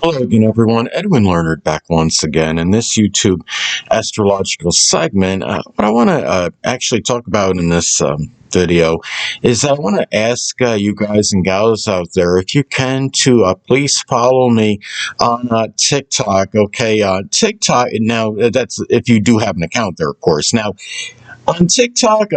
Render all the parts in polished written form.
Hello again, everyone. Edwin Leonard back once again in this YouTube astrological segment. What I want to actually talk about in this video is I want to ask you guys and gals out there if you can to please follow me on TikTok. Okay, TikTok. Now that's if you do have an account there, of course. Now on TikTok.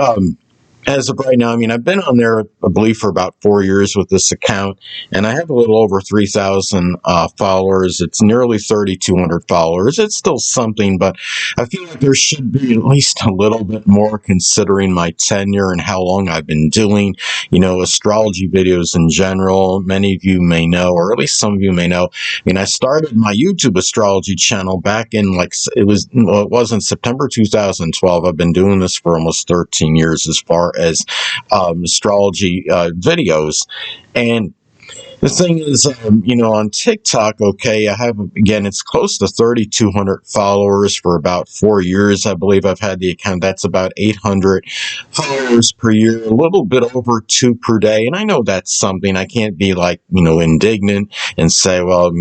As of right now, I mean, I've been on there, I believe, for about 4 years with this account, and I have a little over 3,000 followers. It's nearly 3,200 followers. It's still something, but I feel like there should be at least a little bit more considering my tenure and how long I've been doing, astrology videos in general. Many of you may know, or at least some of you may know. I mean, I started my YouTube astrology channel back in it was in September 2012. I've been doing this for almost 13 years as far as astrology videos. And the thing is, on TikTok, okay, I have, again, it's close to 3,200 followers for about 4 years. I believe I've had the account. That's about 800 followers per year, a little bit over 2 per day. And I know that's something I can't be indignant and say, well,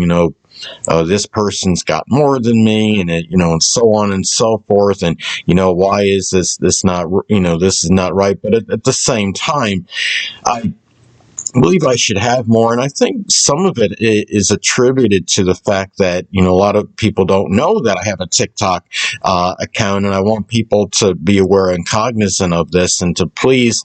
this person's got more than me, and so on and so forth. And, why is this not, this is not right. But at the same time, I believe I should have more, and I think some of it is attributed to the fact that a lot of people don't know that I have a TikTok account, and I want people to be aware and cognizant of this, and to please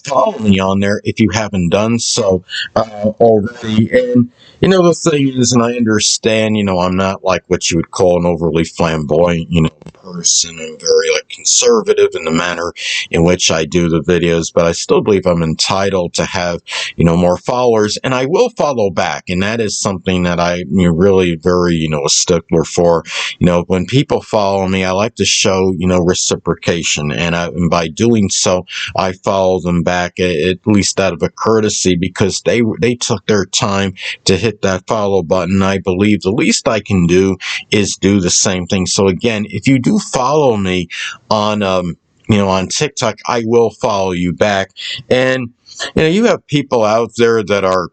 follow me on there if you haven't done so already. And the thing is, and I understand, I'm not like what you would call an overly flamboyant person. I'm very conservative in the manner in which I do the videos, but I still believe I'm entitled to have more followers, and I will follow back. And that is something that I really very, a stickler for. When people follow me, I like to show, reciprocation. And by doing so, I follow them back, at least out of a courtesy, because they took their time to hit that follow button. I believe the least I can do is do the same thing. So again, if you do follow me on, on TikTok, I will follow you back. And you have people out there that are,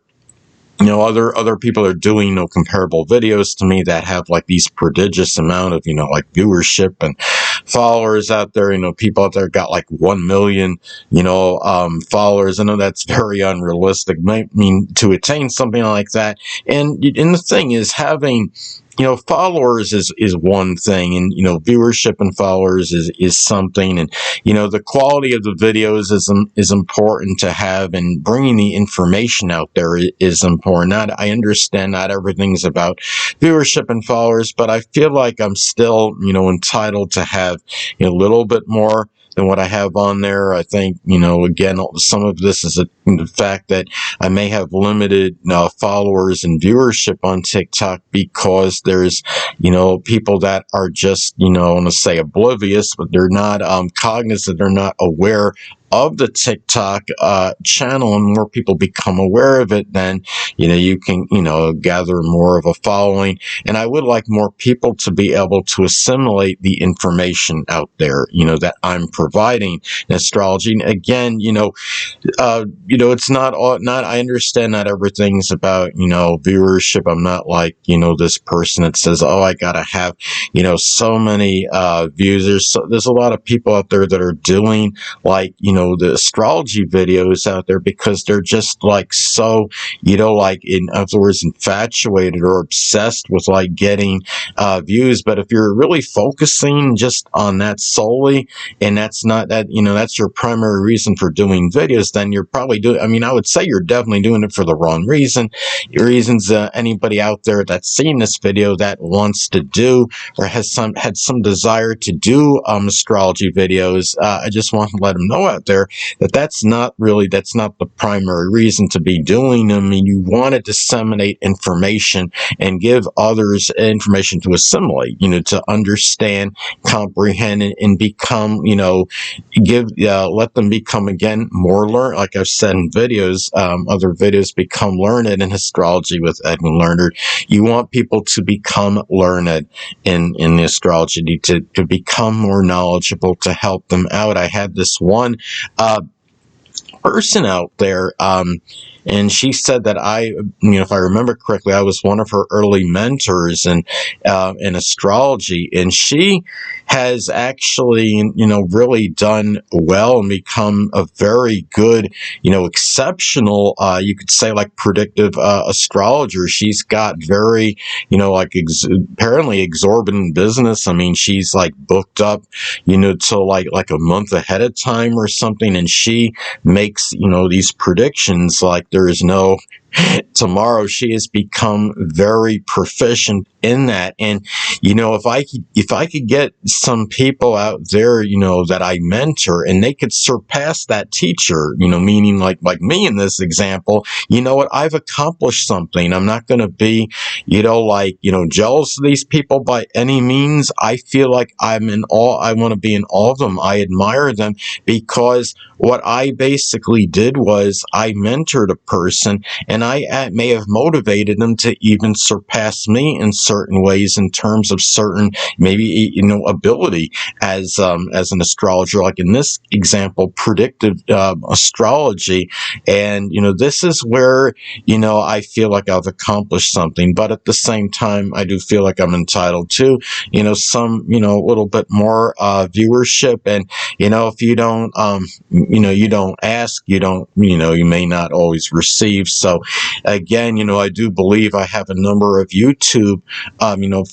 other people are doing, comparable videos to me that have these prodigious amount of, viewership and followers out there. People out there got 1 million, followers. I know that's very unrealistic. I mean, to attain something like that. And the thing is, having followers is one thing, and viewership and followers is something, and the quality of the videos is important to have, and bringing the information out there is important. I understand not everything's about viewership and followers, but I feel like I'm still entitled to have a little bit more than what I have on there. I think, again, some of this is the fact that I may have limited followers and viewership on TikTok, because there's, people that are just, I want to say oblivious, but they're not cognizant, they're not aware of the TikTok channel. And more people become aware of it, then you can gather more of a following. And I would like more people to be able to assimilate the information out there that I'm providing in astrology. And again, it's not I understand not everything's about viewership. I'm not like this person that says, oh, I gotta have so many views. There's a lot of people out there that are doing the astrology videos out there because they're just so in other words, infatuated or obsessed with getting views. But if you're really focusing just on that solely, and that's not that that's your primary reason for doing videos, then you're probably doing, I would say you're definitely doing it for the wrong reasons. Anybody out there that's seen this video that wants to do or had some desire to do astrology videos, I just want to let them know out there that that's not the primary reason to be doing them. You want to disseminate information and give others information to assimilate, to understand, comprehend, and become, let them become, again, more learned. Like I've said in videos, other videos, become learned in astrology with Edwin Leonard. You want people to become learned in the astrology, to become more knowledgeable, to help them out. I had this one person out there, and she said that if I remember correctly, I was one of her early mentors in astrology, and she has actually, really done well and become a very good, exceptional, you could say, like, predictive astrologer. She's got very, like, apparently exorbitant business. I mean, she's like booked up, till like a month ahead of time or something, and she makes, these predictions like there is no tomorrow. She has become very proficient in that. And if I could get some people out there, that I mentor, and they could surpass that teacher, meaning like me in this example, you know what, I've accomplished something. I'm not going to be, jealous of these people by any means. I feel like I'm in awe. I want to be in awe of them. I admire them, because what I basically did was I mentored a person, and I may have motivated them to even surpass me in certain ways, in terms of certain, maybe, ability as an astrologer, like in this example, predictive astrology. And this is where, I feel like I've accomplished something. But at the same time, I do feel like I'm entitled to, some, a little bit more viewership. And if you don't you don't ask, you don't, you may not always receive. So again, I do believe I have a number of YouTube,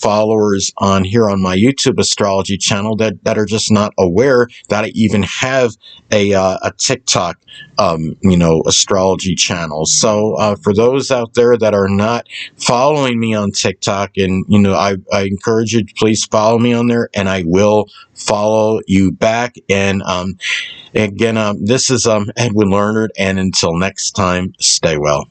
followers on here on my YouTube astrology channel that are just not aware that I even have a TikTok, astrology channel. So for those out there that are not following me on TikTok, and I encourage you to please follow me on there, and I will follow you back. And again, this is Edwin Lerner, and until next time, stay well.